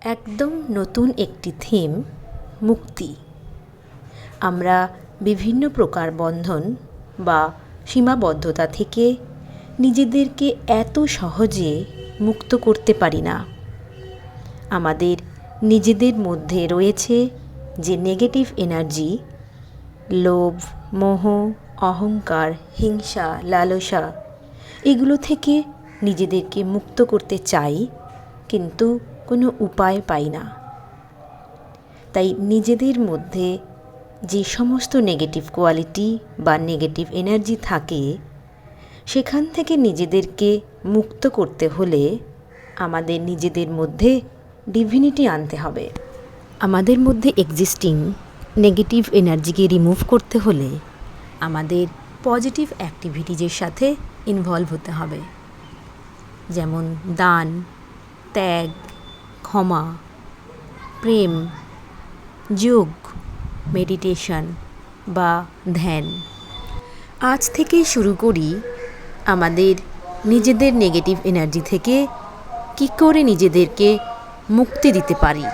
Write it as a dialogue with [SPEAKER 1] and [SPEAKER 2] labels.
[SPEAKER 1] একদম নতুন একটি থিম, মুক্তি। আমরা বিভিন্ন প্রকার বন্ধন বা সীমাবদ্ধতা থেকে নিজেদেরকে এত সহজে মুক্ত করতে পারি না। আমাদের নিজেদের মধ্যে রয়েছে যে নেগেটিভ এনার্জি, লোভ, মোহ, অহংকার, হিংসা, লালসা, এগুলো থেকে নিজেদেরকে মুক্ত করতে চাই, কিন্তু কোনো উপায় পাই না। তাই নিজেদের মধ্যে যে সমস্ত নেগেটিভ কোয়ালিটি বা নেগেটিভ এনার্জি থাকে, সেখান থেকে নিজেদেরকে মুক্ত করতে হলে আমাদের নিজেদের মধ্যে ডিভিনিটি আনতে হবে। আমাদের মধ্যে এক্সিস্টিং নেগেটিভ এনার্জিকে রিমুভ করতে হলে আমাদের পজিটিভ অ্যাক্টিভিটিজের সাথে ইনভলভ হতে হবে, যেমন দান, ত্যাগ, ক্ষমা, প্রেম, যোগ, মেডিটেশন বা ধ্যান। আজ থেকেই শুরু করি আমাদের নিজেদের নেগেটিভ এনার্জি থেকে কী করে নিজেদেরকে মুক্তি দিতে পারি।